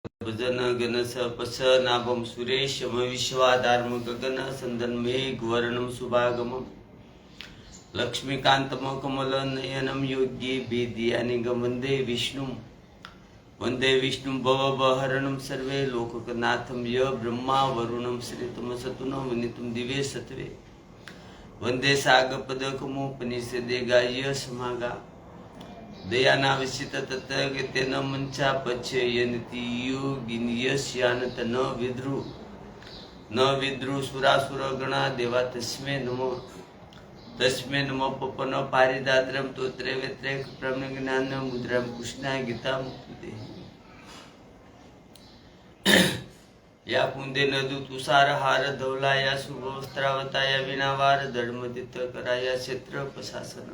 भजन गण सपस नाभम सुरेशम विश्वाधार्म गगन संदन मेघ वर्णम शुभागमम लक्ष्मीकांतम कमल नयनम योगी भेदियानिगम वंदे विष्णु भवबहरणम सर्वे लोकनाथम य ब्रह्मा वरुणम श्रीतम सतुनम वनितम दिवे सत्वे वंदे सागपदकमोपनिषदे गाय समागा दयाना विशित तत्गतेन मंचा पच्ययन्ति योगिन्यस्यानत न विद्रु सुरासुर गणा देवा तस्मै नमो पपन पारिदाद्रम तोत्रे वेत्रे प्रज्ञान मुद्राम कृष्णाय गीता मुक्ते या पुंदे नदु तुषार हार धवलाया शुभवस्त्रावताया विनावार धर्मदित कराया क्षेत्र प्रशासन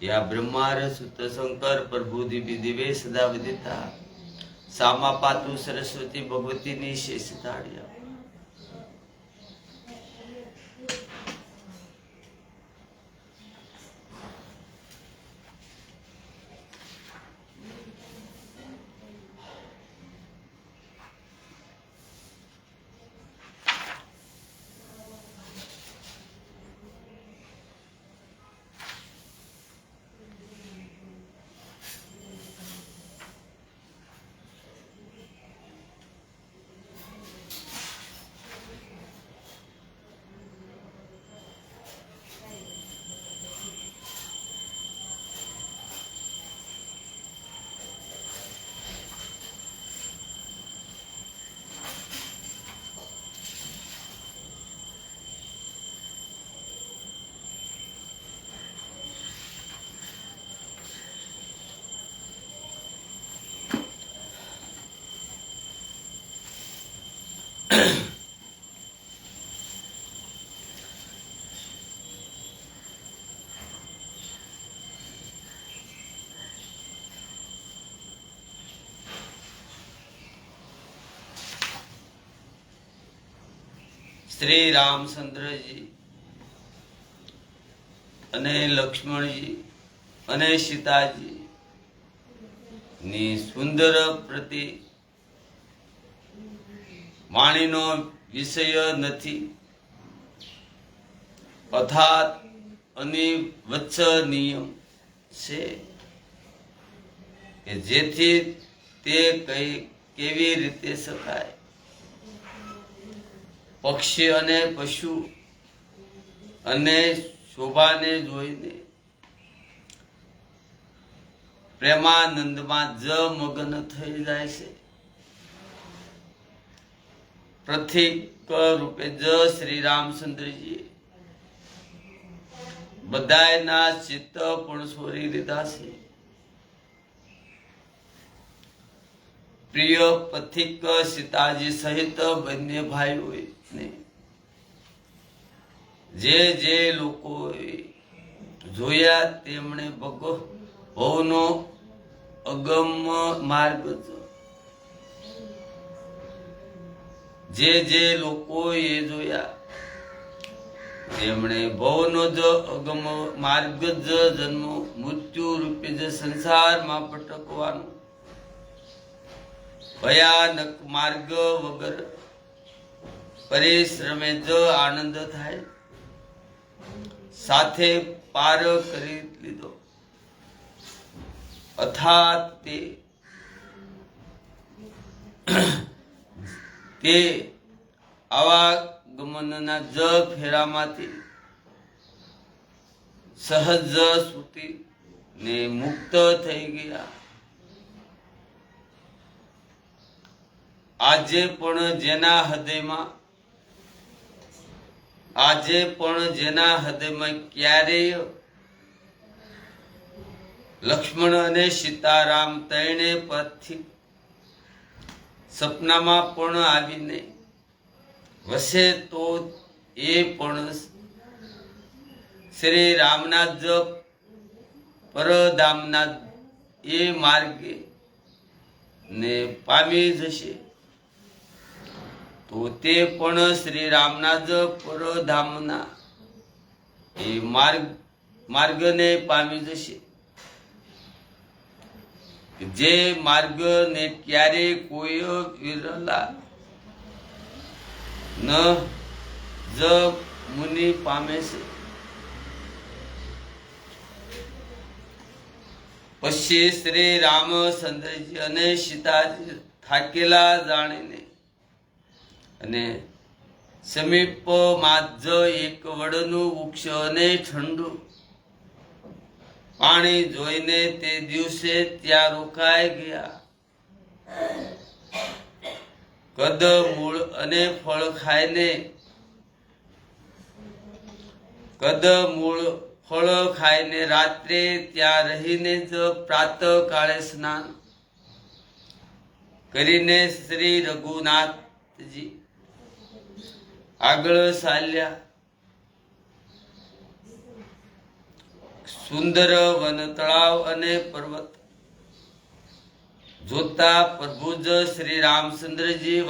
या ब्रह्मार सुत शंकर प्रभु दिव्य दिवे सदा विदिता सामा पातु सरस्वती भगवती निशेष ताड़िया श्री रामचंद्रजी અને લક્ષ્મણજી અને સીતાજી ની સુંદર પ્રતિ વાણીનો વિષય નથી અર્થાત અનિવચનીય છે કે જેથી તે કેવી રીતે શકાય પક્ષી અને પશુ અને શોભાને જોઈને પ્રેમાનંદમાં જ મગ્ન થઈ જાય છે પ્રતીક રૂપે જ શ્રી રામચંદ્રજી બધાયના ચિત્ત પણ છોડી દીધા છે પ્રિય પથિક સીતાજી સહિત બંને ભાઈઓએ જે લોકો જોયા તેમણે ભવનો અગમ માર્ગ જે લોકોએ જોયા તેમણે ભવનો જ અગમ માર્ગ જ જન્મ મૃત્યુ રૂપે જ સંસારમાં ભટકવાનો ભયાનક માર્ગ વગર પરિશ્રમે જ આનંદ થાય સાથે પાર કરી લીધો અર્થાત તે આવાગમનના જ ફેરામાંથી સહજ સુતી ને મુક્ત થઈ ગયા આજે પણ જેના હૃદયમાં ક્યારેય લક્ષ્મણ અને સીતારામ ત્રણે પરથી સપનામાં પણ આવીને વસે તો એ પણ શ્રી રામના જ પરધામના એ માર્ગે ને પામી જશે તો તે પણ શ્રી રામના જ પરધામના એ માર્ગને પામી જશે જે માર્ગ ને ક્યારે કોઈ વિરલા ન જ મુનિ પામે છે. પછી શ્રી રામચંદ્રજી અને સીતાજી થાકેલા જાણીને અને સમીપમાં જ એક વડનું વૃક્ષ અને ઠંડુ પાણી જોઈને તે દિવસે ત્યાં રોકાઈ ગયા. કદ મૂળ અને ફળ ખાઈને રાત્રે ત્યાં રહીને જ પ્રાતઃ કાળે સ્નાન કરીને શ્રી રઘુનાથજી આગળ ચાલ્યા. સુંદર વન તળાવ અને પર્વત જોતા પ્રભુ જ શ્રી રામચંદ્રજી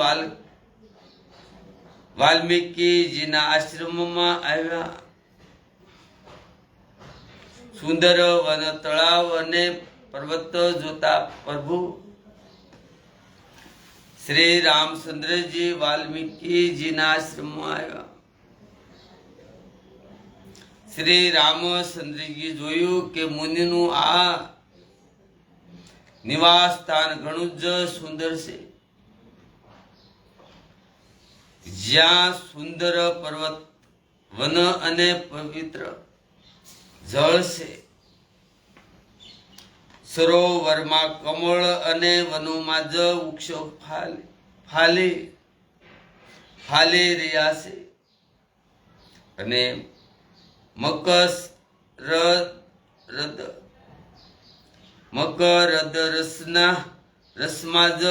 વાલ્મીકીજીના આશ્રમમાં આવ્યા. સુંદર વન તળાવ અને પર્વત જોતા પ્રભુ શ્રી રામચંદ્રજી વાલ્મીકીજીના આશ્રમમાં આવ્યા. શ્રી રામચંદ્રજી જોયું કે મુનિનું આ નિવાસ સ્થાન ઘણું જ સુંદર છે. જ્યાં સુંદર પર્વત વન અને પવિત્ર જળ છે. સરોવરમાં કમળ અને વનોમાં જ વૃક્ષો ફાલી રહ્યા છે. અને મકરદ રસમાં જ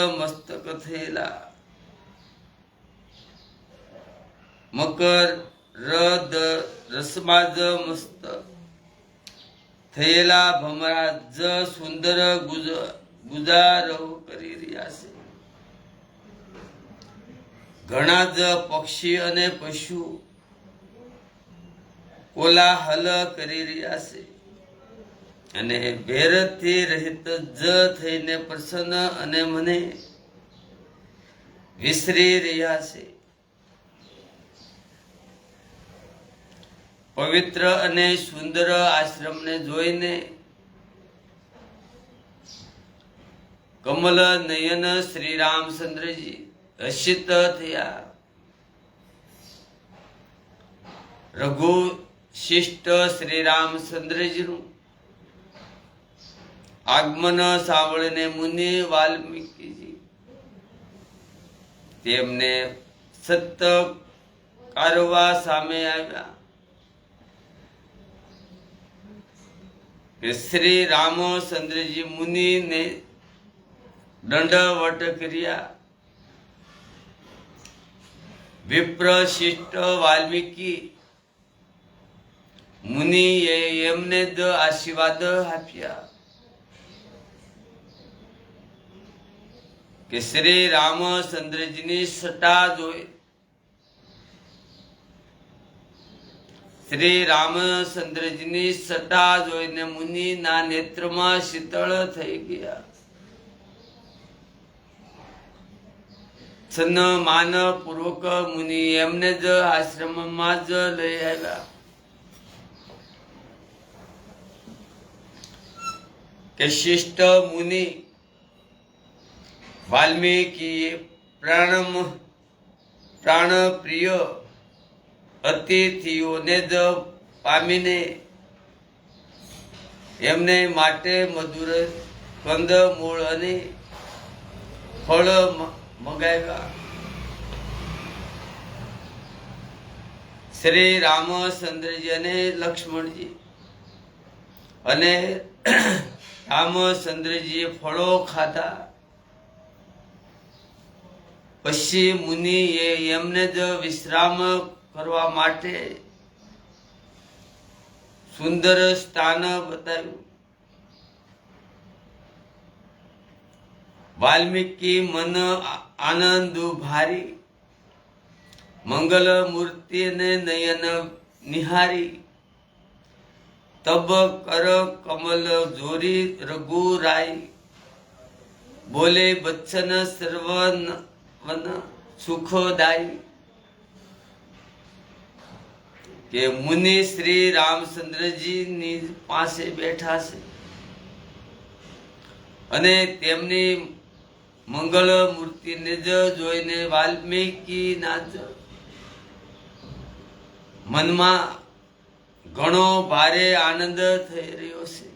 મસ્તક થયેલા ભમરા જ સુંદર ગુજારો કરી રહ્યા છે. ઘણા જ પક્ષી અને પશુ કોલાહલ કરી રહ્યા છે અને ભેરથી રહિત જ થઈને પ્રસન્ન અને મને વિસરી રહ્યા છે. પવિત્ર અને સુંદર આશ્રમને જોઈને કમલ નયન શ્રી રામચંદ્રજી હર્ષિત થયા. રઘુ શિષ્ટ શ્રી રામચંદ્રજીનું આગમન સાંભળીને મુનિ વાલ્મીકીજી તેમને સત્કારવા સામે આવ્યા. કે શ્રી રામચંદ્રજી મુનિને દંડવટ કર્યા. વિપ્ર શિષ્ટ વાલ્મીકી મુનિએ એમને જ આશીર્વાદ આપ્યા કે શ્રી રામચંદ્રજીની સટા જોઈ જોઈને મુનિના નેત્રમાં શીતળ થઈ ગયા. સન્માન પૂર્વક મુનિ એમને જ આશ્રમમાં જ લઈ આવ્યા. કે શિષ્ટ મુનિ વાલ્મીકીએ પ્રાણ પ્રિય અતિથિઓને જ પામીને એમને માટે મધુર કંદમૂળ અને ફળ મગાવ્યા. શ્રી રામચંદ્રજી અને લક્ષ્મણજી અને રામચંદ્રજીએ ફળો ખાધા. પછી મુનિએ એમને જ વિશ્રામ કરવા માટે સુંદર સ્થાન બતાવ્યું. વાલ્મીકી મન આનંદ ભારી મંગલ મૂર્તિ ને નયન નિહારી તબ કર કમલ જોરી રઘુરાય બોલે બચ્ચન સર્વન વન સુખદાયી કે મુનિ શ્રી રામચંદ્રજી ની પાસે બેઠા છે અને તેમની મંગળ મૂર્તિને જોઈને વાલ્મીકી ના મનમાં ઘણો ભારે આનંદ થઈ રહ્યો છે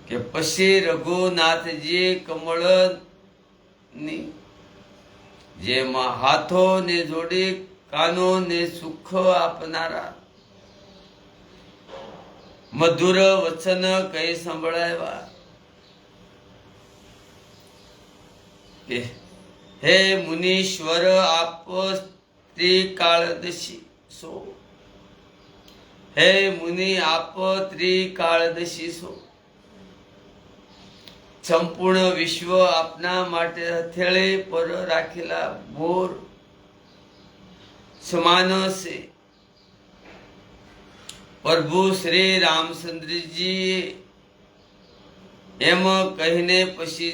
કે પછી રઘુનાથજી કમળ ની જેમાં હાથો ને જોડી કાનો ને સુખ આપનારા મધુર વચન કઈ સંભળાવ્યા કે હે મુનીશ્વર આપ ત્રિકાળદર્શી છો હે મુનિ આપ ત્રિકાળદર્શી છો સંપૂર્ણ વિશ્વ આપના માટે હથેળે પર રાખેલા બોર સમાન છે પ્રભુ શ્રી રામચંદ્રજી એમ કહીને પછી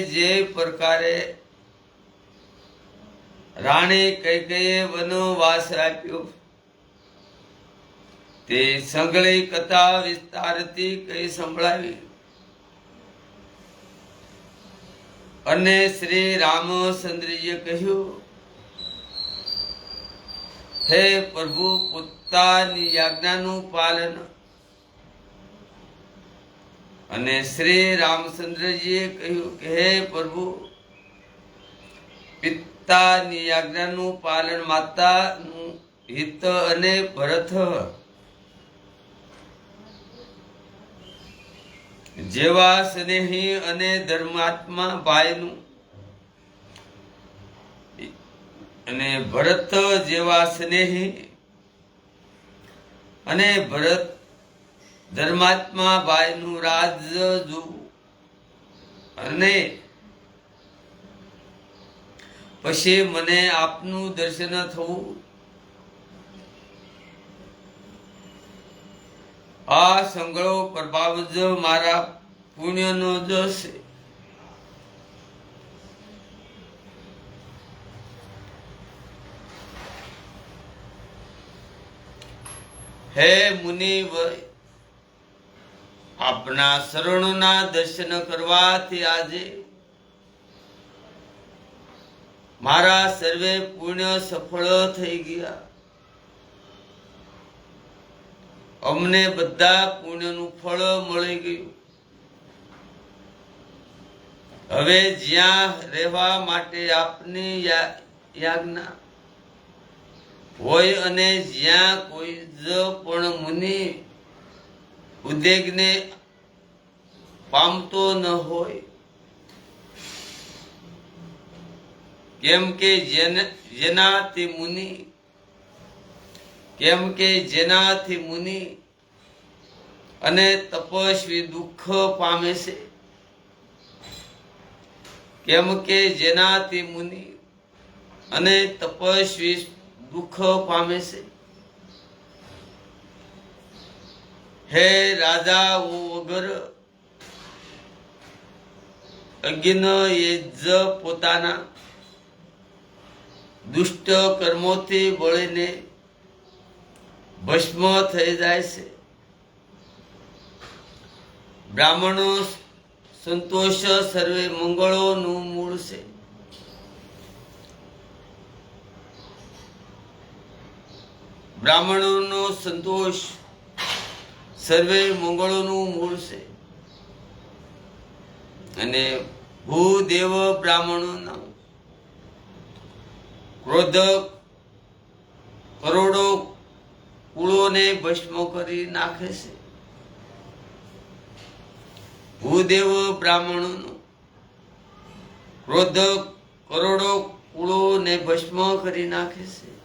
જે પ્રકારે રાણી કૈકેયીએ વનવાસ રાખ્યો તે સઘળી કથા વિસ્તારથી કઈ સંભળાવી અને શ્રી રામચંદ્રજીએ કહ્યું હે પ્રભુ પોતાની આજ્ઞાનું પાલન અને શ્રી રામચંદ્રજીએ કહ્યું કે હે પ્રભુ પિતાની આજ્ઞાનું પાલન માતાનું હિત અને ભરત જેવા સ્નેહી અને ધર્માત્મા ભાઈનું અને ભરત જેવા સ્નેહી અને ભરત ધર્માત્મા ભાઈનું રાજ જોવું અને પછી મને આપનું દર્શન થવું આ સંગળો પ્રભાવ જ મારા પુણ્યનો જ છે હે મુનિ આપના શરણોના દર્શન કરવાથી આજે મારા સર્વે પુણ્ય સફળ થઈ ગયા અમને બધા પુણ્યનું ફળ મળી ગયું હવે જ્યાં રહેવા માટે આપની આજ્ઞા હોય અને જ્યાં કોઈ જ પણ મુનિ ઉદ્વેગને પામતો ન હોય કેમ કે જેનાથી મુનિ અને તપસ્વી દુઃખ પામે છે કેમ કે જેનાથી મુનિ અને તપસ્વી દુઃખ પામે છે હે રાજા વગર અજ્ઞ એ જ પોતાના દુષ્ટ કર્મોથી બળીને ભસ્મ થઈ જાય છે બ્રાહ્મણો સંતોષ સર્વે મંગળોનું મૂળ છે બ્રાહ્મણોનો સંતોષ સર્વે મંગળોનું મૂળ છે અને ભૂદેવ બ્રાહ્મણોના ક્રોધ કરોડો કુળોને ભસ્મ કરી નાખે છે ભૂદેવ બ્રાહ્મણોનો ક્રોધ કરોડો કુળોને ભસ્મ કરી નાખે છે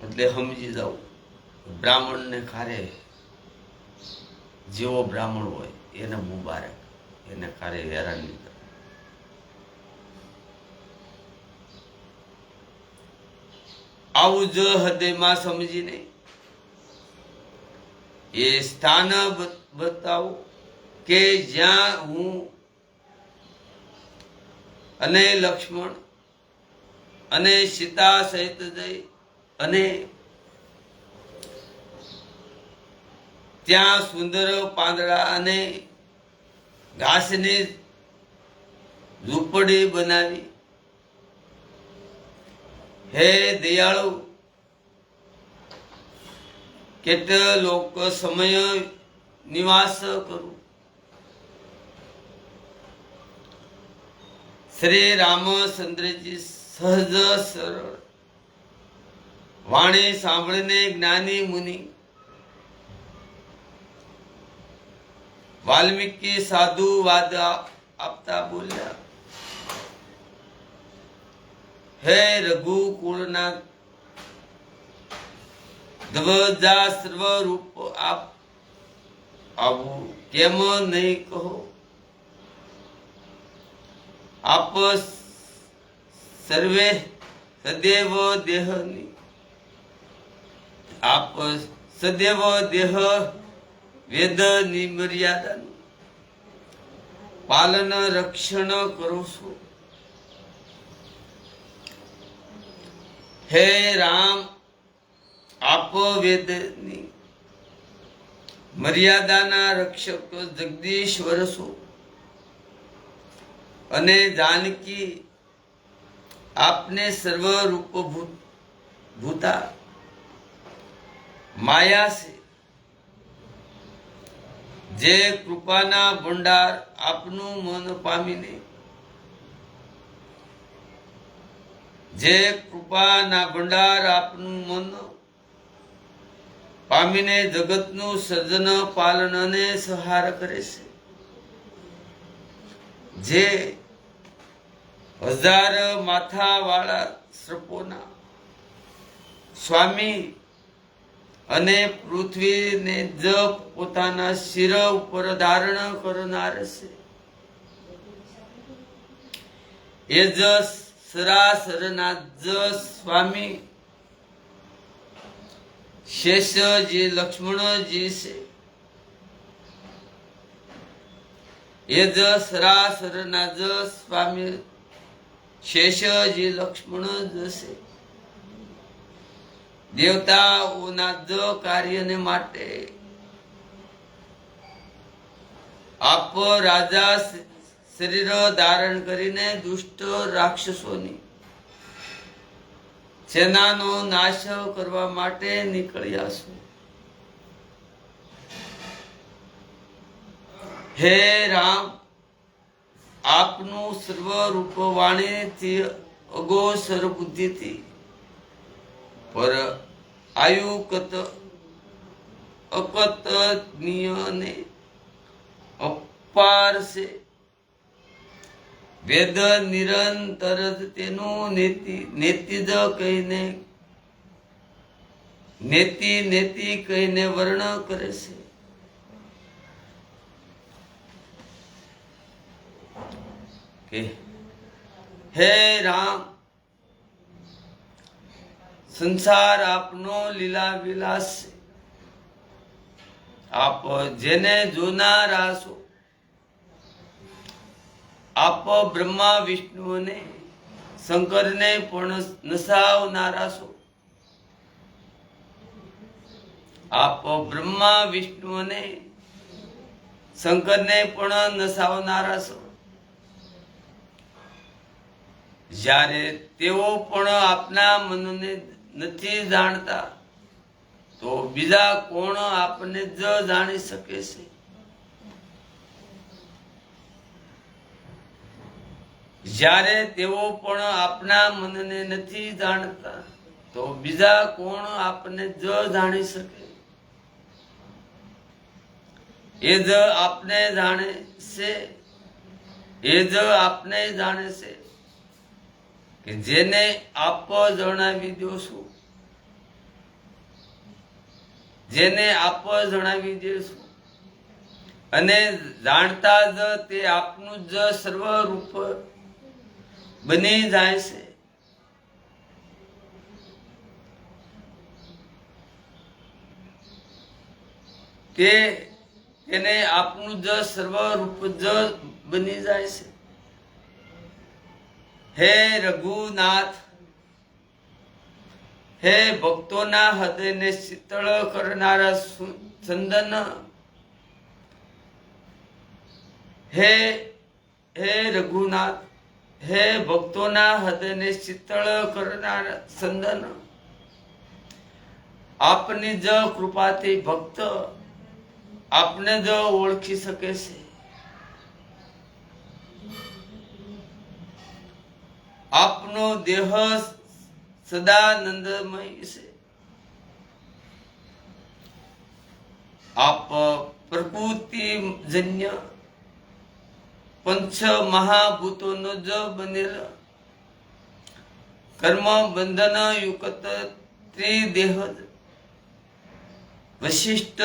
એટલે સમજી જાવ બ્રાહ્મણ ને ખારે જેવો બ્રાહ્મણ હોય એને મુબારક એને ખારે હેરાન નહીં કરે આવું જ હૃદયમાં સમજીને એ સ્થાન બતાવો કે જ્યાં હું અને લક્ષ્મણ અને સીતા સહિત જઈ અને ત્યાં સુંદર પાંદડા અને ઘાસની ઝૂંપડી બનાવી. હે દયાળુ, કેટલોક સમય નિવાસ કરું. શ્રી રામચંદ્રજી સહજ સરળ વાણી સાંભળીને જ્ઞાની મુનિ વાલ્મીકી સાધુ વાદ આપતા બોલ્યા, હે રઘુકુળના ધ્વજા સર્વરૂપ આપ આવું કેમ નહીં કહો. આપ સર્વે સદૈવ દેહની આપ સદૈવ દેહ વેદની મર્યાદાનું પાલન રક્ષણ કરો છો. હે રામ, આપ વેદની મર્યાદાના રક્ષક જગદીશ્વર છો અને જાનકી આપને સર્વરૂપ ભૂતા માયા છે. જે કૃપાના ભંડાર આપનું મન પામીને જે કૃપાના ભંડાર આપનું મન પામીને જગતનું સર્જન પાલન અને સંહાર કરે છે. જે 1000 માથા વાળા સર્પોના સ્વામી અને પૃથ્વીને જ પોતાના શિર ઉપર ધારણ કરનાર છે. એ જ સરાસરના જ સ્વામી શેષજી લક્ષ્મણજી છે. એ જ સરાસરના જ સ્વામી શેષજી લક્ષ્મણ જ છે. દેવતાઓના જ કાર્યને માટે આપ રાજા શરીર ધારણ કરીને દુષ્ટ રાક્ષસોની સેનાનો નાશ કરવા માટે નીકળ્યા છો. હે રામ, આપનું સર્વરૂપ વાણીથી અગોચર બુદ્ધિથી પર આયુકત અકતનીય અને અપાર છે. વેદ નિરંતર તેનું નેતિજ કહીને નેતિ કહીને વર્ણન કરે છે. કે હે રામ, સંસાર આપનો લીલા વિલાસ છે. આપ જેને જોનારા છો. આપ બ્રહ્મા વિષ્ણુ અને શંકરને પણ નસાવનારા છો. આપ બ્રહ્મા વિષ્ણુ અને શંકરને પણ નસાવનારા છો. જ્યારે તેઓ પણ આપના મનને નથી જાણતા તો બીજા કોણ આપને જ જાણી શકે છે. જ્યારે તેઓ પણ આપના મનને નથી જાણતા તો બીજા કોણ આપને જ જાણી શકે. એ જ આપને જાણે છે. એ જ આપને જાણે છે કે જેને આપ જણાવી દો છો. જેને આપ જણાવી દો છો અને જાણતા જ તે આપનું જ સર્વરૂપ બની જાય છે. તેને આપનું જ સર્વરૂપ જ બની જાય છે. હે રઘુનાથ, હે ભક્તોના હૃદયને શીતળ કરનારા ચંદન, હે રઘુનાથ, હે ભક્તોના હૃદયને શીતળ કરનારા ચંદન, આપની જ કૃપાથી ભક્ત આપને જ ઓળખી શકે છે. આપનો દેહ સદાનંદમય છે. આપ પ્રકૃતિજન્ય પંચ મહાભૂતોનો જ બનેલ કર્મ બંધન યુક્ત ત્રિદેહ વશિષ્ઠ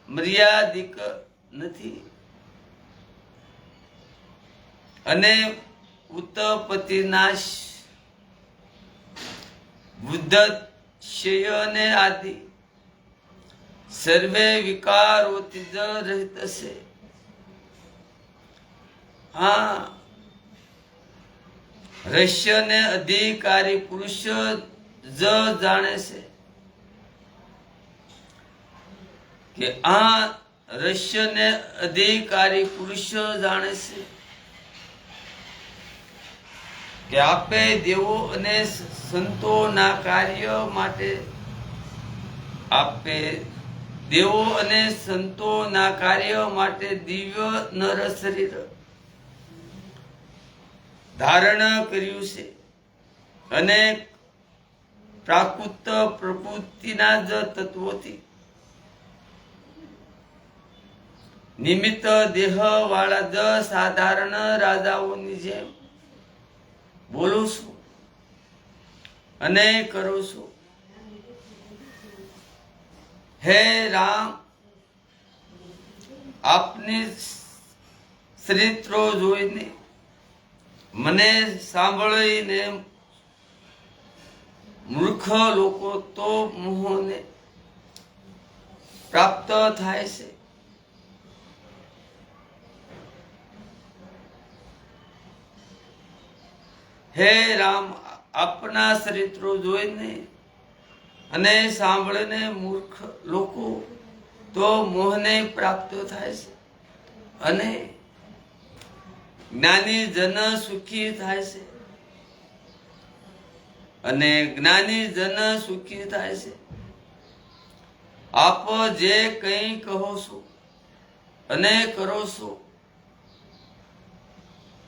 મર્યાદિક નથી અને ઉત્પત્તિ નાશ બુદ્ધ અને આદિ સર્વે વિકારોથી જ રહિત છે. હા, રહસ્ય ને અધિકારી પુરુષ જ જાણે છે કે આ રહસ્ય ને અધિકારી પુરુષ જાણે છે કે આપે દેવો અને સંતોના કાર્ય માટે દિવ્ય નર શરીર ધારણ કર્યું છે અને પ્રાકૃત પ્રકૃતિના જ તત્વોથી નિમિત્ત દેહ વાળા જ સાધારણ રાજાઓની જેમ બોલું છું અને કરું છું. હે રામ, આપની ચરિત્રો જોઈને મને સાંભળીને મૂર્ખ લોકો તો મોહને પ્રાપ્ત થાય છે. હે રામ, આપના ચરિત્રો જોઈને અને સાંભળીને મૂર્ખ લોકો તો મોહને પ્રાપ્ત થાય છે અને જ્ઞાની જન સુખી થાય છે. આપ જે કંઈ કહો છો અને કરો છો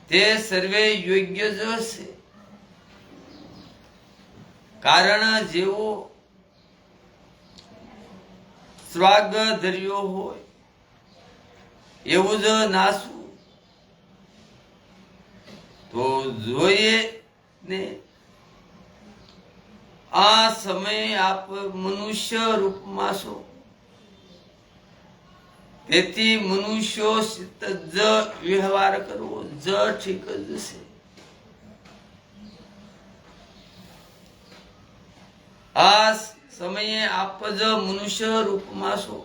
તે સર્વે યોગ્ય જ છે. કારણ જેવો સ્વાગ ધર્યો હોય એવું જ નાસવું તો જોઈએ ને. આ સમયે આપ મનુષ્ય રૂપમાં છો, તેથી મનુષ્યો સિત જ વ્યવહાર કરવો જ ઠીક જ છે. આ સમયે આપ જ મનુષ્ય રૂપમાં છો,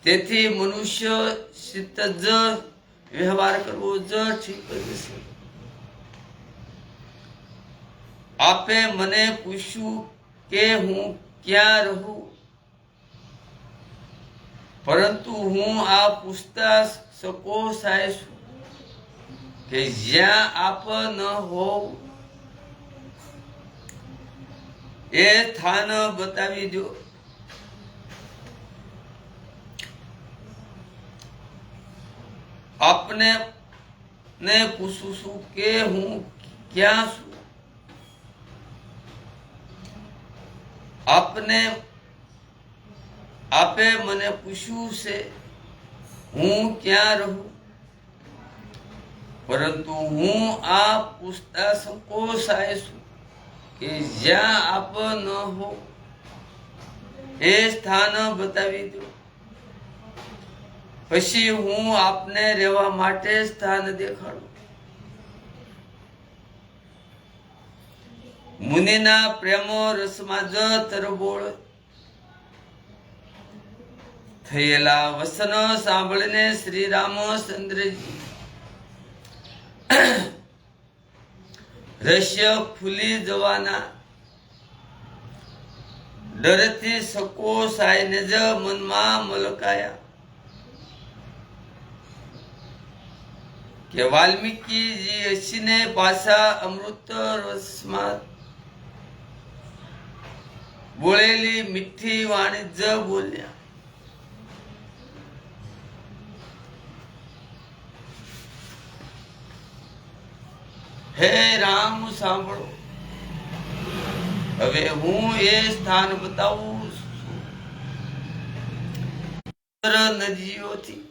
તેથી મનુષ્ય સિત જ વ્યવહાર કરવો જ ઠીક જ છે. આપે મને પૂછ્યું કે હું ક્યાં રહું, પરંતુ હું આ પૂછતા શકો થાય છું કે જ્યાં આપ ન હોવ એ સ્થાન બતાવી દો. આપને ને પૂછું છું કે હું ક્યાં છું. આપે મને પૂછ્યું છે હું ક્યાં રહું, પરંતુ હું આ પૂછતા સંકોચાય છું કે જ્યાં આપ ન હો એ સ્થાન બતાવી દો. પછી હું આપને રહેવા માટે સ્થાન દેખાડું. મુનિના પ્રેમ રસમાં જ તરબોળ થયેલા વસન સાંભળીને શ્રી રામચંદ્રજી રહસ્ય ખુલી જવાના ડરથી સકોસાઈને જ મનમાં મલકાયા કે વાલ્મીકીજી હસીને પાછા અમૃત રસમાં બોલેલી મીઠી વાણી જ બોલ્યા. હે રામ સાંભળો, હવે હું એ સ્થાન બતાવું છું. નદીઓથી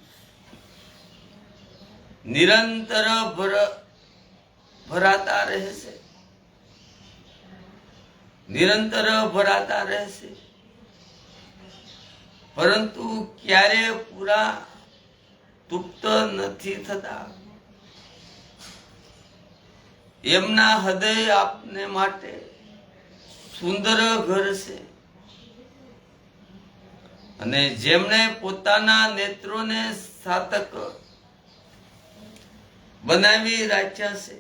નિરંતર ભરાતા રહેશે, નિરંતર ભરાતા રહેશે, પરંતુ ક્યારે પૂરા તૃપ્ત નથી થતા. એમના હૃદય આપને માટે સુંદર ઘર છે, અને જેમણે પોતાના નેત્રોને સાતક બનાવી રાખ્યા છે,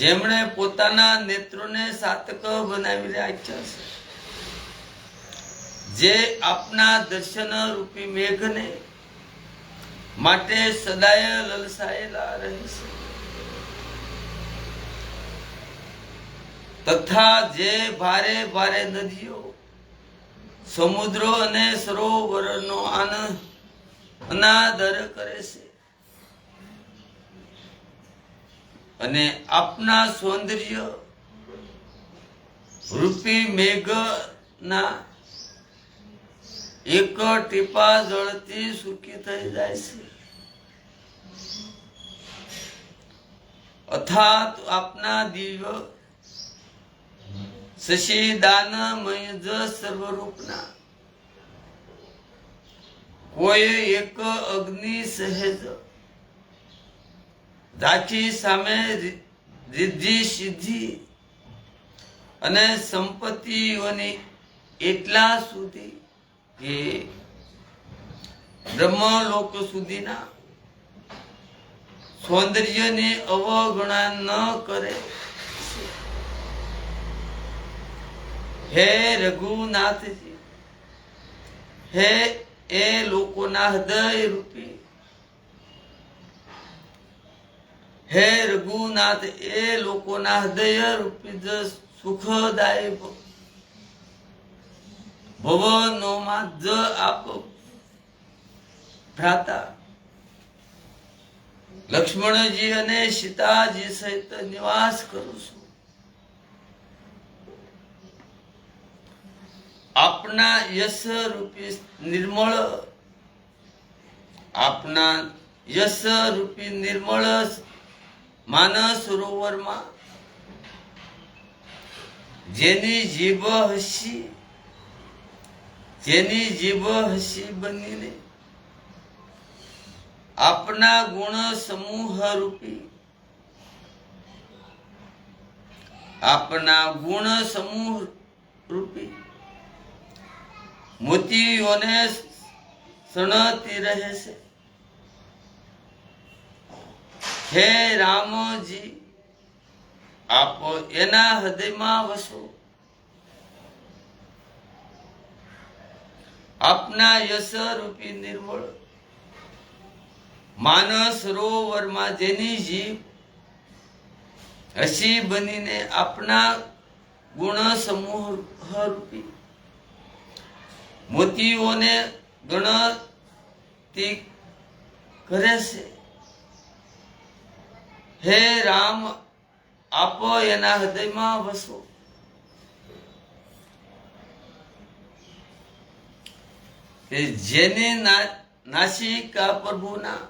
જેમણે પોતાના નેત્રોને સાતક બનાવી રાખ્યા છે, જે આપના દર્શન રૂપી મેઘને માટે સદાય લલસાયેલા રહેશે, તથા જે ભારે ભારે નદીઓ, સમુદ્રો અને સરોવરનો અનાદર કરે છે, અને આપના સૌંદર્ય રૂપી મેઘના એક ટીપા જળથી સૂકી થઈ જાય છે, અર્થાત આપના દિવ્ય શશિદાનમય જ સર્વરૂપના કોઈ એક અગ્નિ સહેજ ઝાંખી સામે રિદ્ધિ સિદ્ધિ અને સંપત્તિઓની એટલા સુધી કે બ્રહ્મલોક સુધીના સૌંદર્યની અવગણના ન કરે. હે રઘુનાથજી, હે એ લોકોના હૃદય રૂપી, હે રઘુનાથ, એ લોકોના હૃદય રૂપી જ સુખદાયી ભવનોમાં જ આપ ભ્રાતા લક્ષ્મણજી અને સીતાજી સહિત નિવાસ કરું છું. આપના યશ રૂપી નિર્મળ, આપના યશ રૂપી નિર્મળ માનસ સરોવરમાં જેની જીભ હસી, જેની જીભ હસી બનીને આપના ગુણ સમૂહ રૂપી, આપના ગુણ સમૂહ રૂપી મોતીઓને સણતી રહે છે. હે રામજી, આપ એના હૃદયમાં વસો. આપના યશ રૂપી નિર્મળ માનસ સરોવરમાં જેની જીભ હસી બનીને આપના ગુણ સમૂહ રૂપી મોતીઓને ગણતી કરે છે. હે રામ, આપ એના હૃદયમાં વસો. જેની નાસિકા પ્રભુના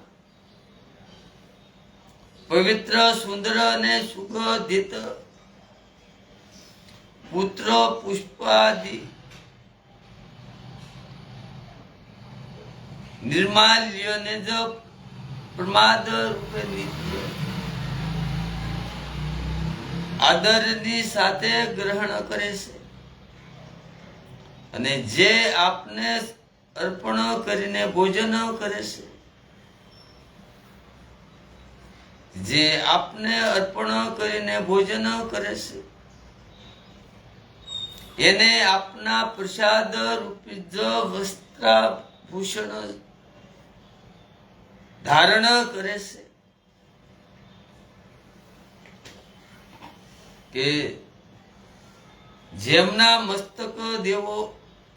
પવિત્ર સુંદર અને સુગંધિત પુત્ર પુષ્પાદિ નિર્માલ્યને જ પ્રમાદ રૂપે નિત્ય આદરની સાથે ગ્રહણ કરે છે. અને જે આપને અર્પણ કરીને ભોજન કરે છે, જે આપને અર્પણ કરીને ભોજન કરે છે, એને આપના પ્રસાદ રૂપી જ વસ્ત્રાભૂષણ ધારણ કરે છે કે જેમના મસ્તક દેવો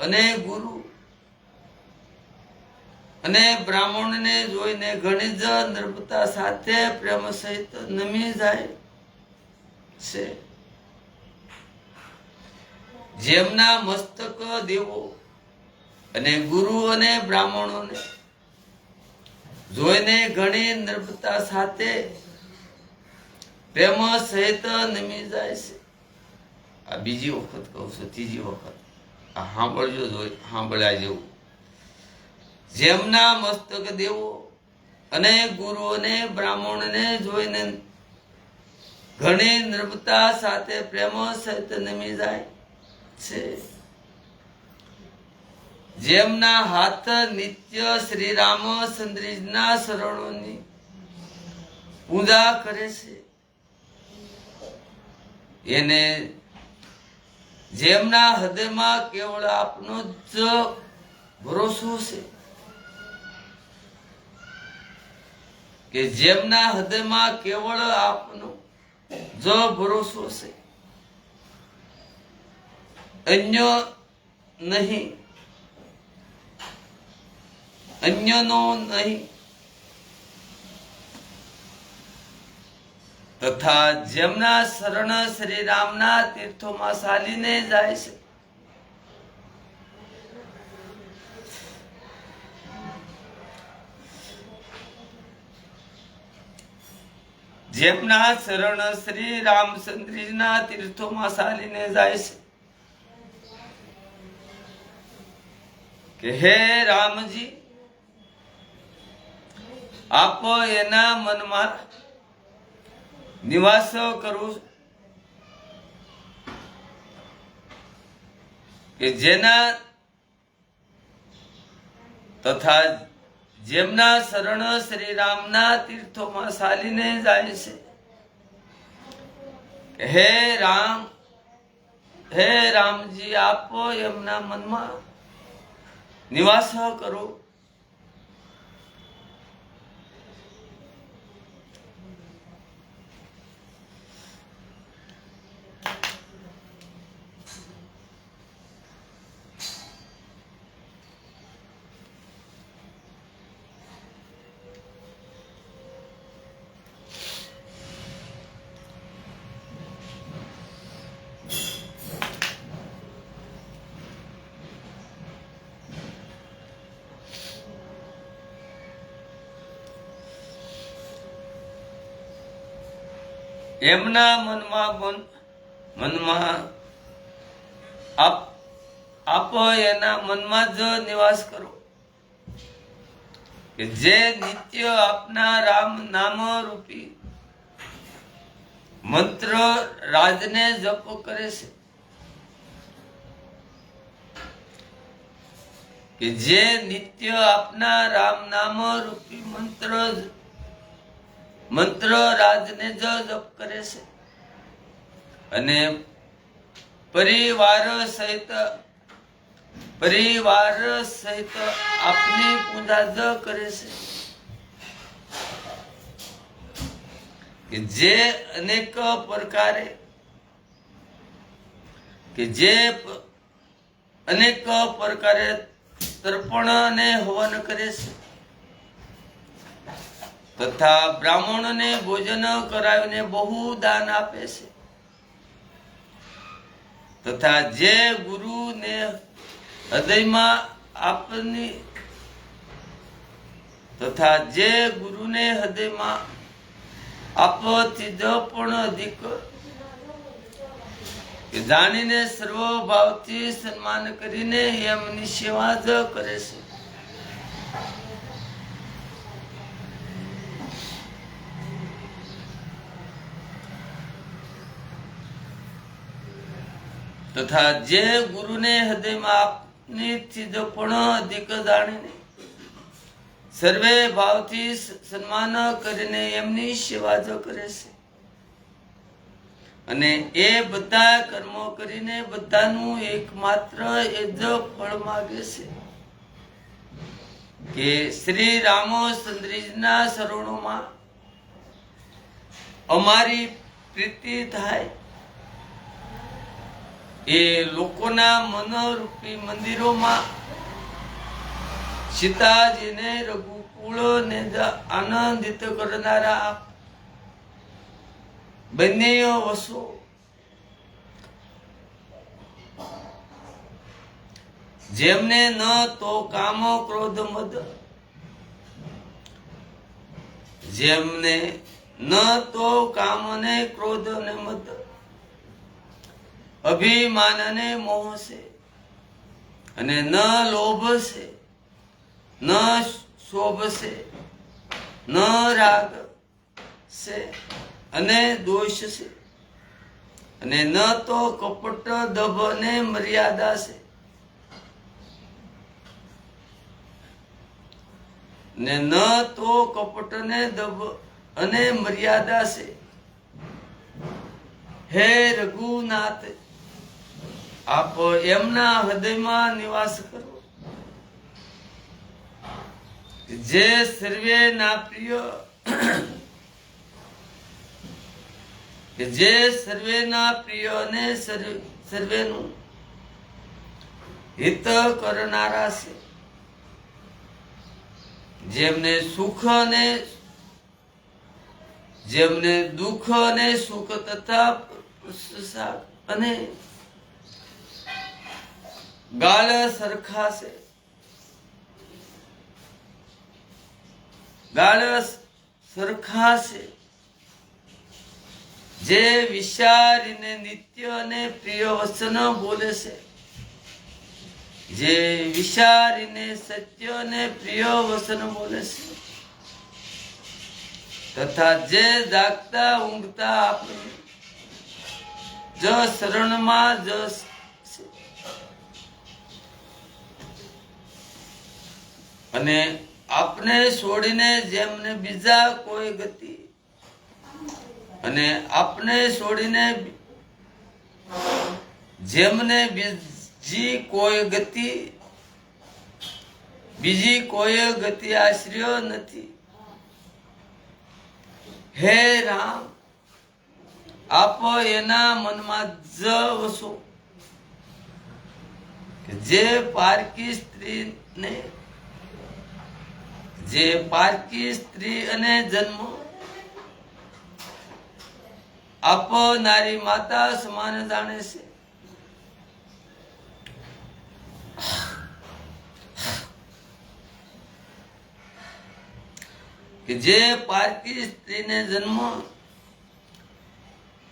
અને ગુરુ અને બ્રાહ્મણને જોઈને ઘણી જ નમ્રતા સાથે પ્રેમ સહિત નમી જાય છે. જેમના મસ્તક દેવો અને ગુરુ અને બ્રાહ્મણોને જોઈને ઘણી નમ્રતા સાથે પ્રેમ સહિત નમી જાય છે. આ બીજી વખત કહું છું, ત્રીજી વખત આ સાંભળજો, સાંભળ્યા જેવું. જેમના મસ્તક દેવો અને ગુરુ અને બ્રાહ્મણને જોઈને ઘણી નમ્રતા સાથે પ્રેમ સહિત નમી જાય છે. જેમના હાથ નિત્ય શ્રી રામચંદ્રજીના શરણોની પૂજા કરે છે, એને જેમના હૃદયમાં કેવળ આપનો જ ભરોસો છે, કે જેમના હૃદયમાં કેવળ આપનો જ ભરોસો છે, અન્ય નહીં, અન્યનો નહીં, તથા જેમના શરણ શ્રી રામના તીર્થોમાં ચાલીને જાય છે, જેમના શરણ શ્રી રામચંદ્રજીના તીર્થોમાં ચાલીને જાય છે કે હે રામજી, આપ એના મનમાં નિવાસ કરો કે જેના તથા જેમના શરણ શ્રી રામના તીર્થોમાં ચાલીને જાય છે કે હે રામજી, આપ એમના મનમાં નિવાસ કરો. એમના મનમાં આપ એના મનમાં જ નિવાસ કરો કે જે નિત્ય આપના રામ નામ રૂપી મંત્ર રાજને જપ કરે છે, કે જે નિત્ય આપના રામ નામ રૂપી મંત્ર રાજને જ જપ કરે છે અને પરિવાર સહિત આપની પૂજા જ કરે છે, કે જે અનેક પ્રકારે તર્પણ અને હવન કરે છે, તથા બ્રાહ્મણોને ભોજન કરાવીને બહુ દાન આપે છે, તથા જે ગુરુને હૃદયમાં આપવાથી જ પણ અધિક કે જાણીને સર્વ ભાવથી સન્માન કરીને એમની સેવા જ કરે છે. તથા જે ગુરુને હૃદયમાં આપની ચીજ પણ અધિક જાણીને સર્વે ભાવથી સન્માન કરીને એમની સેવા જ કરે છે અને એ બધા કર્મો કરીને બધાનું એકમાત્ર એ જ ફળ માગે છે કે શ્રી રામચંદ્રજીના શરણોમાં અમારી પ્રીતિ થાય, એ લોકોના મનોરૂપી મંદિરોમાં સીતાજીને રઘુકુળને આનંદિત કરનારા બંને વસો. જેમને ન તો કામ ક્રોધ મદ, જેમને ન તો કામ ને ક્રોધ ને મદ, અભિમાન ને મોહ છે અને ન લોભ છે, ન શોભ છે, ન રાગ છે અને દોષ છે અને ન તો કપટ દભ ને મર્યાદા છે ને ન તો કપટ ને દભ અને મર્યાદા છે. હે રઘુનાથ, આપ એમના હૃદયમાં નિવાસ કરો જે સર્વે ના પ્રિય, જે સર્વે ના પ્રિય અને સર્વેનું હિત કરનારા છે. જેમને સુખ અને જેમને દુઃખ અને સુખ તથા અને ગાળ સરખા છે, ગાળ સરખા છે. જે વિચારીને નિત્ય અને પ્રિય વચન બોલે છે, જે વિચારીને સત્ય અને પ્રિય વચન બોલે છે તથા જે જાગતા ઊંઘતા આપણે જ શરણમાં જ અને આપને છોડીને જેમને બીજા કોઈ ગતિ, અને આપને છોડીને જેમને બીજી કોઈ ગતિ આશ્રય નથી. હે રામ, આપ એના મનમાં જ વસો જે પારકી સ્ત્રી અને જન્મ આપ નારી માતા સમાન જાણે છે. કે જે પારકી સ્ત્રીને જન્મ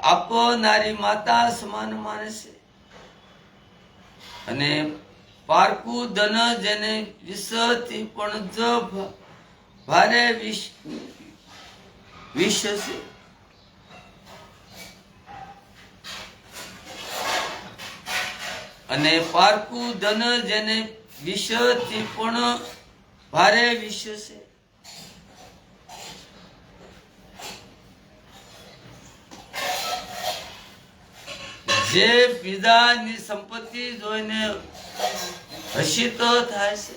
આપ નારી માતા સમાન માને છે અને પારકું ધન જેને વિષથી પણ જ ભારે વિષ છે. અને પારકું ધન જેને વિષથી પણ ભારે વિષ છે. જે બીજાની સંપત્તિ જોઈને હર્ષિત થાય છે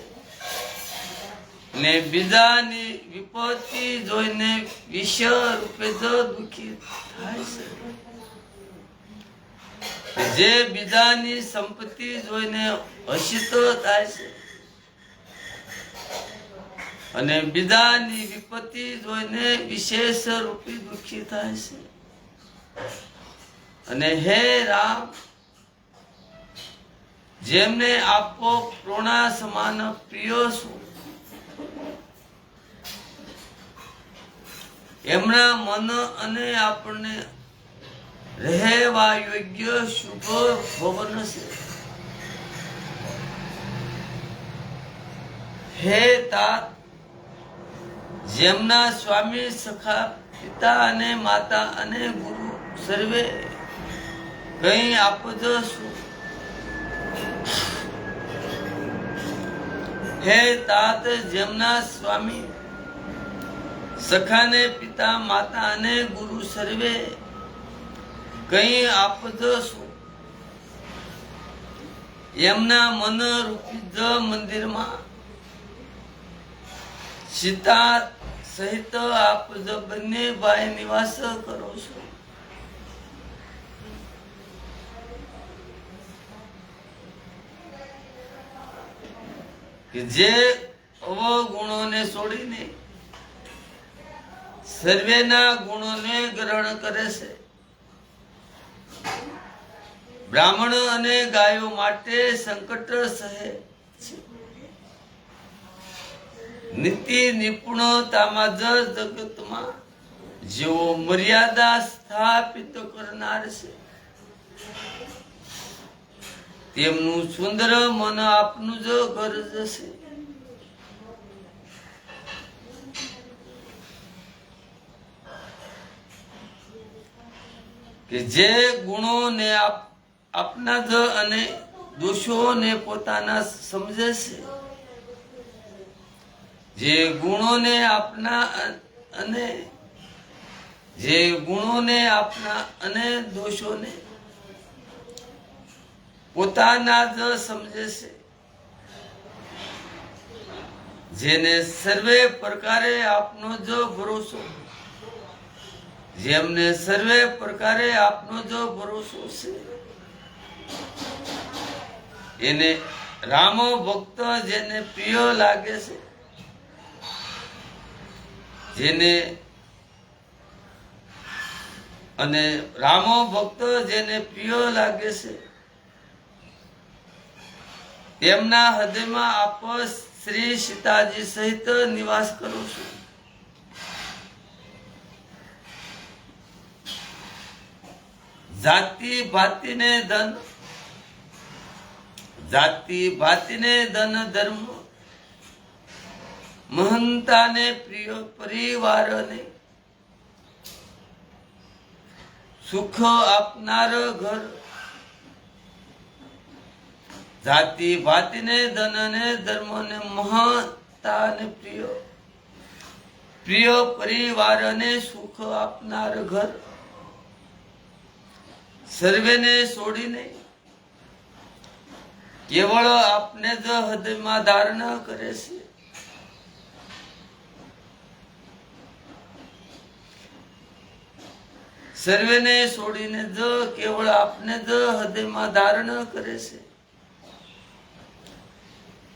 ને બીજાની વિપત્તિ જોઈને વિષ રૂપે દુઃખી થાય છે. જે બીજાની સંપત્તિ જોઈને હર્ષિત થાય છે અને બીજાની વિપત્તિ જોઈને વિશેષ રૂપે દુઃખી થાય છે. અને હે રામ, જેમને આપો પ્રોણા સમાન પ્રિય છો, એમના મન અને આપણને રહેવા યોગ્ય શુભ ભવન છે. હે તાત, જેમના સ્વામી સખા પિતા અને માતા અને ગુરુ સર્વે કઈ આપજો છું હે તાત જેમના સ્વામી સખાને પિતા માતા અને ગુરુ સર્વે કઈ આપજો શું એમના મન રૂપી જ મંદિરમાં સીતા સહિત આપ જ બંને ભાઈ નિવાસ કરો છો. કે જે અવગુણોને છોડીને સર્વેના ગુણોને ગ્રહણ કરે છે. બ્રાહ્મણ અને ગાયો માટે સંકટ સહે છે. નીતિ નિપુણતામાં જ જગતમાં જેઓ મર્યાદા સ્થાપિત કરનાર છે તેમનું સુંદર મન આપનું જ ઘર જશે. કે જે ગુણોને આપના જ અને દોષોને પોતાના સમજે છે. જે ગુણોને આપના અને દોષોને પોતાના જ સમજે છે. જેને સર્વે પ્રકારે આપનો જ ભરોસો જેમને સર્વે પ્રકારે આપનો જ ભરોસો છે એને રામ ભક્ત જેને પ્રિય લાગે છે. જેને અને રામ ભક્ત જેને પ્રિય લાગે છે તેમના હૃદયમાં આપ શ્રી સીતાજી સહિત નિવાસ કરો છો. જાતિ ભાતિને ધન ધર્મ મહંતાને પ્રિય પરિવારને સુખ આપનાર ઘર. જાતિ ભાતિને ધન ને ધર્મ ને મહંતાને પ્રિય પરિવારને સુખ આપનાર ઘર. સર્વેને છોડીને કેવળ આપને જ હૃદયમાં ધારણ કરે છે. સર્વેને છોડીને જ કેવળ આપને જ હૃદયમાં ધારણ કરે છે.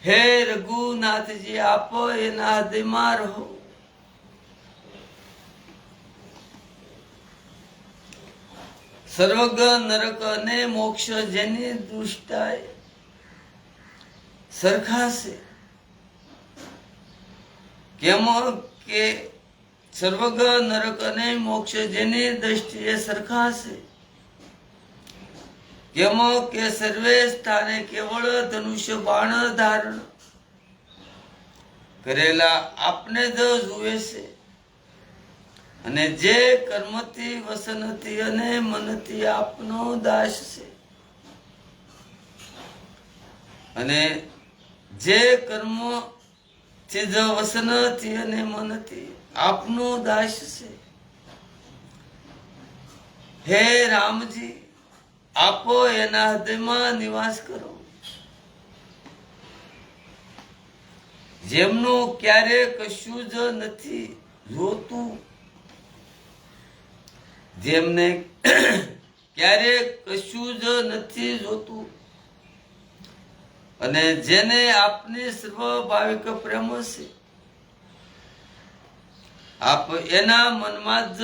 હે રઘુનાથજી આપ એના હૃદયમાં રહો. સર્વગ નરક અને મોક્ષ જેની દૃષ્ટિએ સરખા છે. કેમ કે સર્વગ નરક અને મોક્ષ જેની દ્રષ્ટિએ સરખા છે. કેમ કે સર્વે સ્થાને કેવળ ધનુષ્ય બાણ ધારણ કરેલા આપને જ જુએ છે. અને જે કર્મથી વસનથી અને મનથી આપનો દાસ છે. અને જે કર્મ છે જ વસનથી અને મનથી આપનો દાસ છે. હે રામજી આપો એના હૃદયમાં નિવાસ કરો. જેમનું ક્યારે કશું જ નથી જોતું જેમને ક્યારે કશું જ નથી જોતું અને જેને આપની સ્વાભાવિક પ્રેમ છે આપ એના મનમાં જ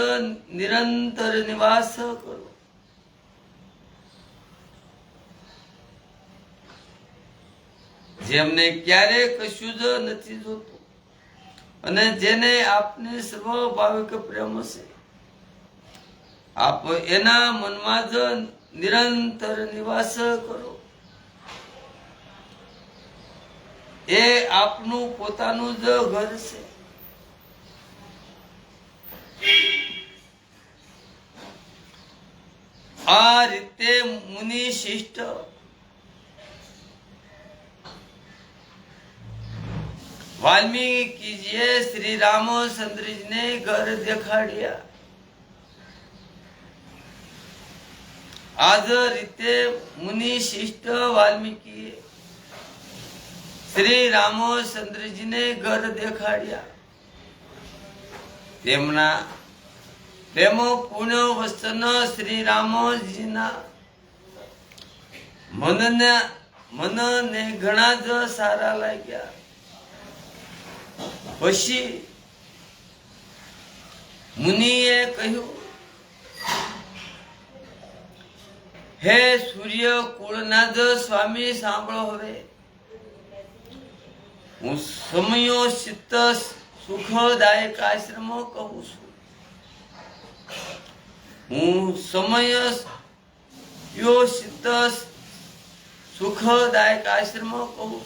નિરંતર નિવાસ કરો. જેમને ક્યારે કશું જ નથી જોતું અને જેને આપને સ્વાભાવિક પ્રેમ છે આપ એના મનમાં જ નિરંતર નિવાસ કરો. એ આપનું પોતાનું જ ઘર છે. આ રીતે મુનિ શિષ્ટ વાલ્મીકીજીએ શ્રી રામચંદ્રજીને ઘર દેખાડ્યા. આજ રીતે મુનિ શિષ્ટ વાલ્મીકીએ શ્રી રામચંદ્રજીને ઘર દેખાડ્યા. તેમના પ્રેમ પૂર્ણ વચન શ્રી રામજીના મનને ઘણા જ સારા લાગ્યા. પછી મુનિએ કહ્યું, હે સૂર્ય કુળનાથ સ્વામી, સાંભળો. હવે હું સમયોચિત સુખદાયક આશ્રમ કહું છું. હું સમયોચિત સુખદાયક આશ્રમ કહું છું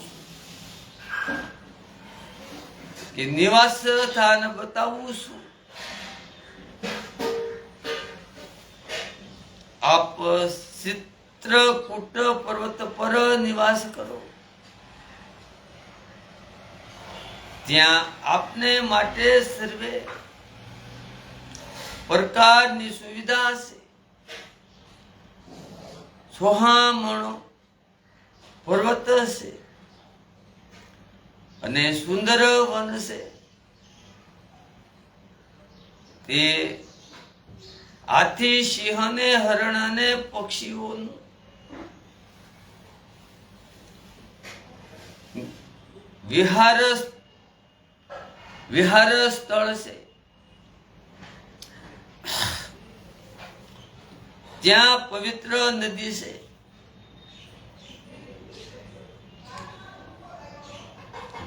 કે નિવાસ સ્થાન બતાવું છું. આપ ચિત્રકૂટ પર્વત પર નિવાસ કરો. ત્યાં આપને માટે સર્વે પ્રકારની સુવિધા છે. સોહામણો પર્વત છે અને સુંદર વન છે. તે હાથી, સિંહ ને હરણ અને પક્ષીઓનું વિહાર સ્થળ છે. ત્યાં પવિત્ર નદી છે.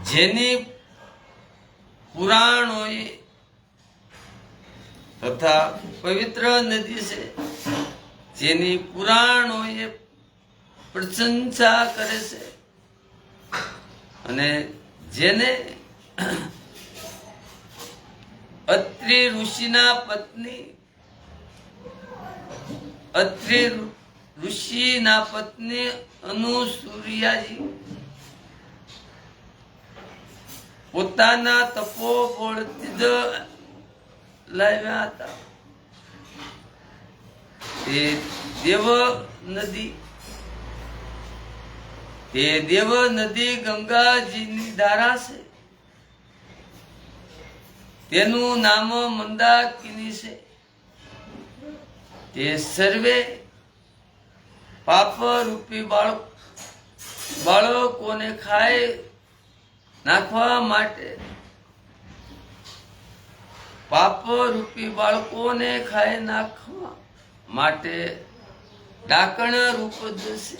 જેની પુરાણોએ તથા પવિત્ર નદી છે જેની પુરાણોએ પ્રશંસા કરે છે અને જેને અત્રિ ઋષિના પત્ની અનુસૂયાજી પોતાના તપોબળથી જ લાવ્યા હતા. તે દેવ નદી ગંગાજીની ધારા છે. તેનું નામ મંદાકિની છે. તે સર્વે પાપ રૂપી બાળકોને ખાઈ નાખવા માટે ડાકણ રૂપ જશે.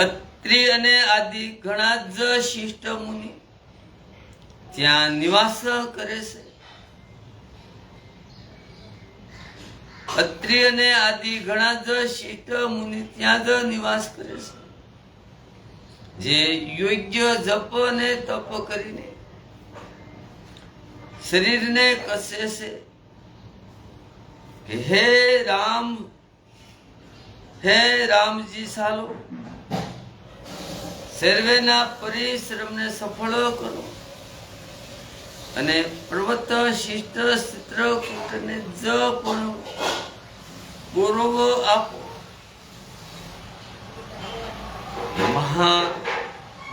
અત્રિ અને આદિ ઘણા જ શિષ્ટ મુનિ ત્યાં નિવાસ કરે છે. અત્રિ અને આદિ ઘણા જ શિષ્ટ મુનિ ત્યાં જ નિવાસ કરે છે. જે યોગ્ય જપ અને તપ કરીને શરીરને કસે છે કે હે રામજી, ચાલો સર્વેના પરિશ્રમને સફળ કરો અને પર્વત શિષ્ટ ચિત્રકૂટને જ પણ ગૌરવ આપો.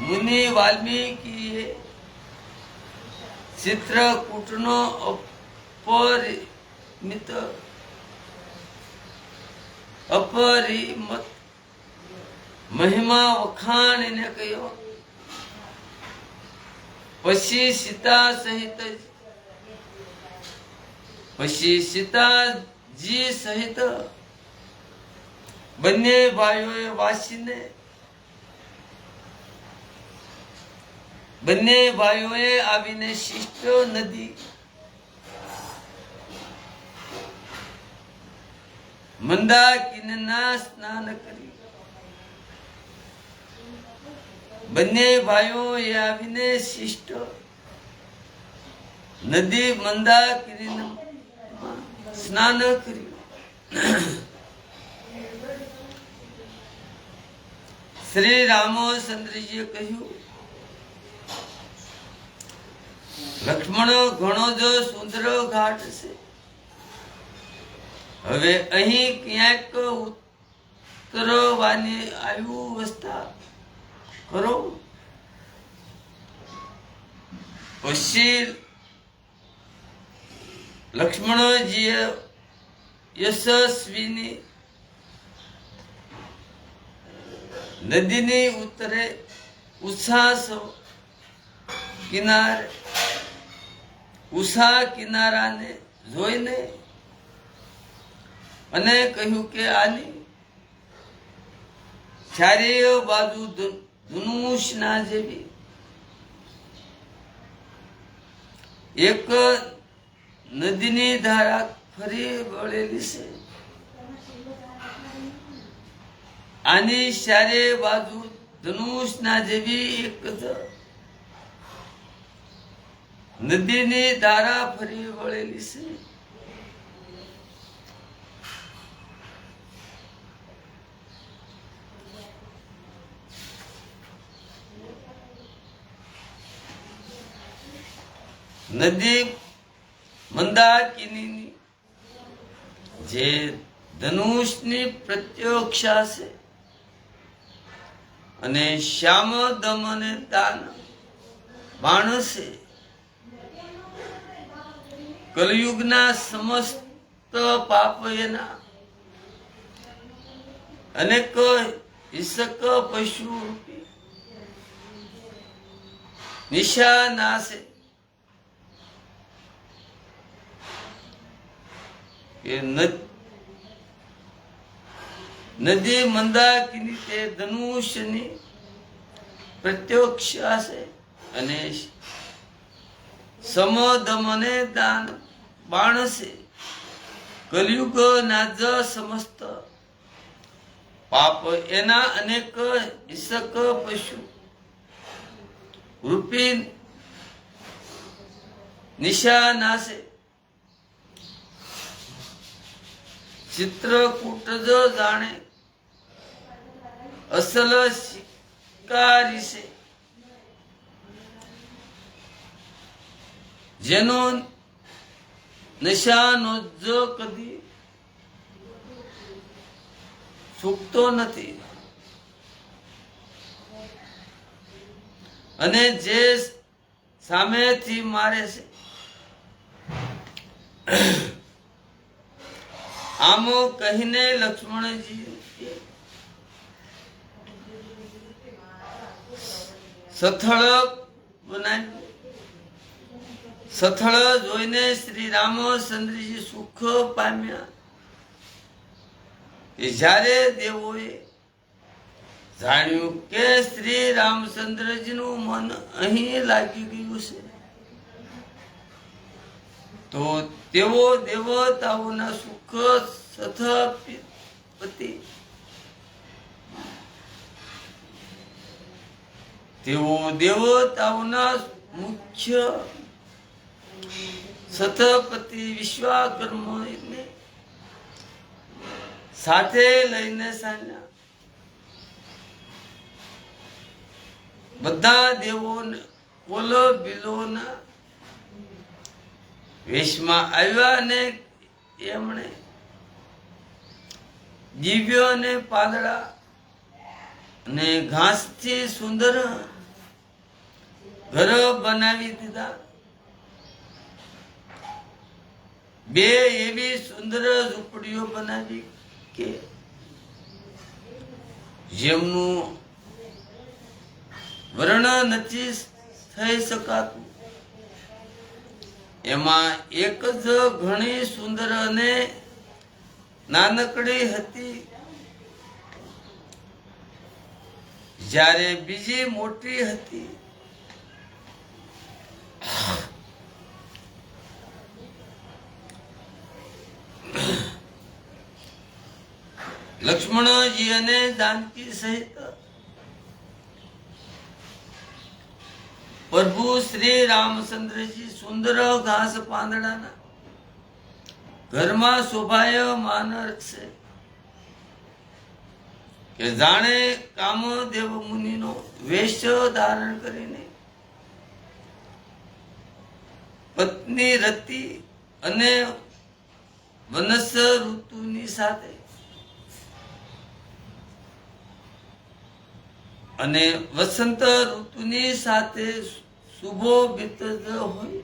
મુનિ વાલ્મીકીએ ચિત્રકૂટનો અપરિમિત મહિમા વખાણીને કહ્યો. પછી સીતાજી સહિત બંને ભાઈઓએ આવીને શિષ્ટ નદી મંદાકિનીના સ્નાન કરી બંને ભાઈઓએ આવીને શિષ્ટ નદી મંદાકિની સ્નાન કર્યું. શ્રી રામચંદ્રજીએ કહ્યું, લક્ષ્મણ, ઘણો જ સુંદર ઘાટ છે. હવે અહીં ક્યાંક ઉતરવાની વ્યવસ્થા કરો. પછી લક્ષ્મણજીએ યશસ્વીની નદીની ઉત્તરે ઉષા કિનારાને જોઈને અને કહ્યું કે આની ચારેય બાજુ ધનુષના જેવી એક નદીની ધારા ફરી વળેલી છે. આની ચારે બાજુ ધનુષના જેવી એક નદીની ધારા ફરી વળેલી છે. નદી મંદાકિની જે ધનુષની પ્રત્યક્ષા છે અને શ્યામ દમને દાન બાણ છે. કલયુગના સમસ્ત પાપ એના અનેક હિંસક પશુ રૂપી નિશાના છે. નદી મંદાકિની તે ધનુષની પ્રત્યક્ષા છે અને સમદમને દાન બાણ છે. કલયુગ ના જ સમસ્ત પાપ એના અનેક હિંસક પશુ રૂપી નિશાના છે. ચિત્રકૂટ જો જાણે અસલ શિકારી છે, જેનો નિશાનો જો કદી છૂટતો નથી અને જે સામેથી મારે છે. આમ કહીને લક્ષ્મણજી સથળ બનાવ્યું. સથળ જોઈને શ્રી રામચંદ્રજી સુખ પામ્યા. જ્યારે દેવોએ જાણ્યું કે શ્રી રામચંદ્રજીનું મન અહીં લાગી ગયું છે, તો તેઓ દેવતાઓના સુખ સ્થાપતિ, તેઓ દેવતાઓના મુખ્ય સ્થપતિ વિશ્વકર્માને સાથે લઈને સાન્યા. બધા દેવોને પોલો બિલોના વેશમાં આવ્યા અને એમણે દિવ્ય અને પાદડા અને ઘાસથી સુંદર ઘર બનાવી દીધા. બે એવી સુંદર ઝૂંપડીઓ બનાવી કે જેમનું વર્ણન નથી થઈ શકાતું. એમાં એક જ ઘણી સુંદર અને નાનકડી હતી, જ્યારે બીજી મોટી હતી. લક્ષ્મણજી અને જાનકી સહિત પ્રભુ શ્રી રામચંદ્રજી સુંદર ઘાસ પાંદડાના ઘરમાં શોભાયમાન છે કે જાણે કામદેવ મુનિનો વેશ ધારણ કરીને પત્ની રતિ અને વનસ ઋતુની સાથે અને વસંત ઋતુની સાથે શુભોભિત હોય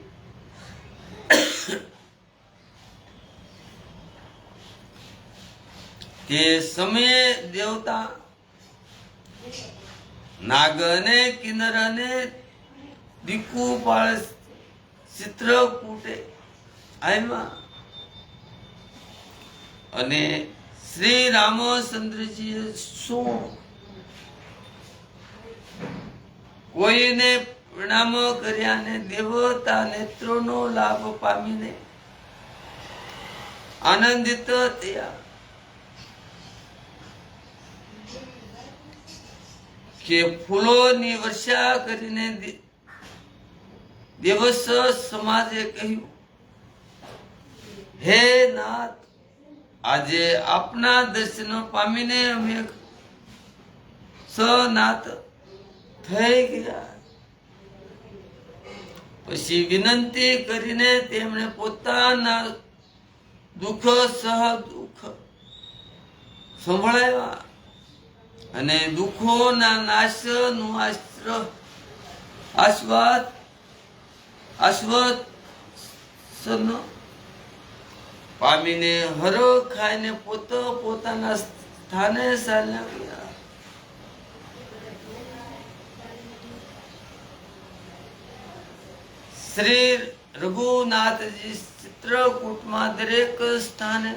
તે સમયે દેવતા નાગ અને કિન્નર અને દીકુપાળ ચિત્રકૂટે આવ્યા અને શ્રી રામચંદ્રજીએ શું કોઈને પ્રણામ કર્યા ને દેવતા નેત્રોનો લાભ પામીને આનંદિત થયા કે ફૂલોની વર્ષા કરીને દેવસ સમાજે કહ્યું, હે નાથ, આજે આપના દર્શન પામીને અમે સનાથ થઈ ગયા. પછી વિનંતી કરીને તેમણે પોતાના દુઃખ સહ દુઃખ સંભળાવ્યા અને દુઃખોના નાશનું આશ્વાસન પામીને હર ખાઈને પોતાના સ્થાને ચાલ્યા ગયા. શ્રી રઘુનાથજી ચિત્રકૂટમાં દરેક સ્થાને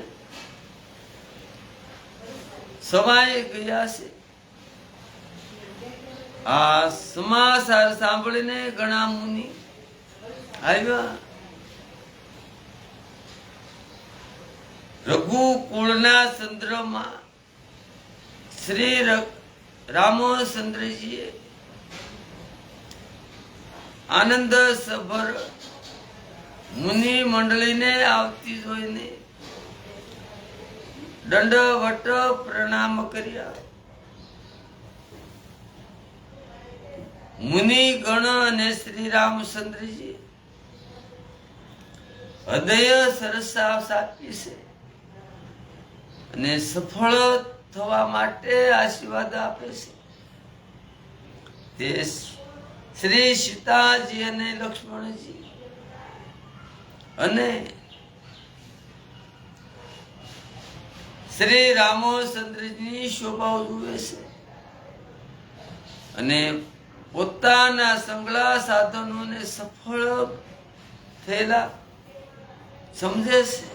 સમાઈ ગયા છે. આ સમાચાર સાંભળીને ઘણા મુનિ આવ્યા. રઘુકુળના ચંદ્રમાં શ્રી રામચંદ્રજીએ આનંદ સભર મુનિ મંડળીને આવતી જોઈને દંડવટ પ્રણામ કર્યા. મુનિ ગણ અને શ્રી રામચંદ્રજી હૃદય સરસા સાપી છે અને સફળ થવા માટે આશીર્વાદ આપે છે. તે શ્રી સીતાજી અને લક્ષ્મણજી અને શ્રી રામચંદ્રજીની શોભા જુએ છે અને પોતાના સંગલા સાધનોને સફળ થયેલા સમજે છે.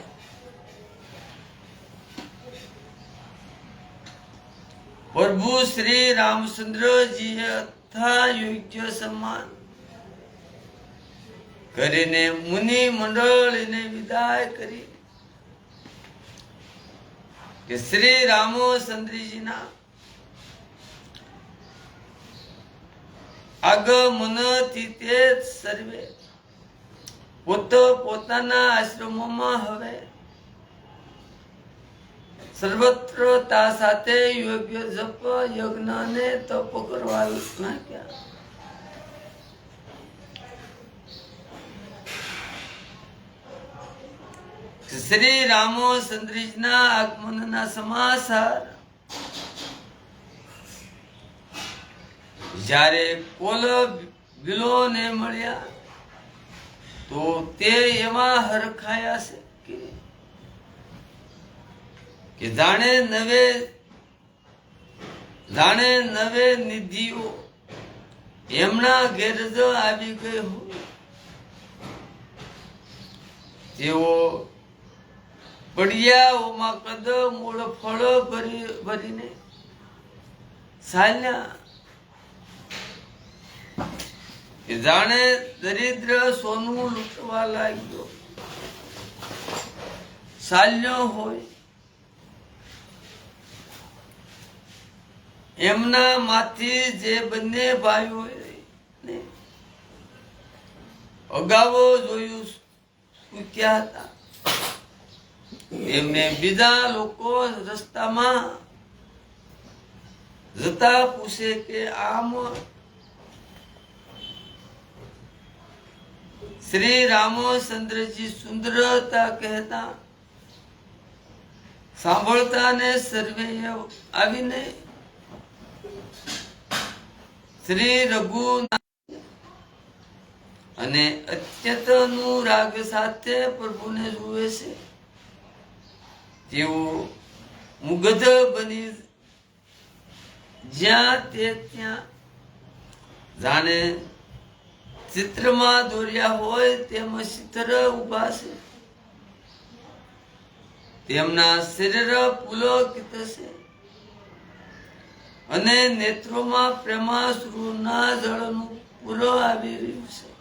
પ્રભુ શ્રી રામચંદ્રજીએ અથા યોગ્ય સન્માન કરીને મુનિ મંડળીને વિદાય કરી કે શ્રી રામચંદ્રજીના આગમનથી તે સર્વે પોતાના આશ્રમોમાં હવે સર્વત્રતા સાથે યોગ્ય જપ યજ્ઞ અને તપ કરવા લાગ્યા. શ્રી રામચંદ્રજીના આગમનના સમાચાર જ્યારે કોલ બિલોને મળ્યા તો તે એવા હરખાયા છે કે જાણે નવે નિધિઓ એમના ઘેર જ આવી ગઈ હોય. તેઓ પડિયાઓમાં કદમ મૂળ ફળ ભરીને ચાલ્યા કે જાણે દરિદ્ર સોનું લૂંટવા લાગ્યો ચાલ્યો હોય. એમના માંથી જે બંને ભાઈઓ અગાઉ જોયું પૂછ્યા હતા. એમને બીજા લોકો રસ્તામાં જતા પૂછે કે આમ શ્રી રામચંદ્રજી સુંદરતા કહેતા સાંભળતા ને સર્વે આવીને શ્રી રઘુનાથ અને અત્યંત અનુરાગ સાથે પ્રભુને જુએ છે. તેઓ મુગ્ધ બની જ્યાં તે ત્યાં જાણે ચિત્રમાં દોર્યા હોય તેમ શીતળ ઉભા છે. તેમના શરીર પુલકિત છે અને નેત્રોમાં પ્રેમાશ્રુના જળનું પૂર આવી રહ્યું છે.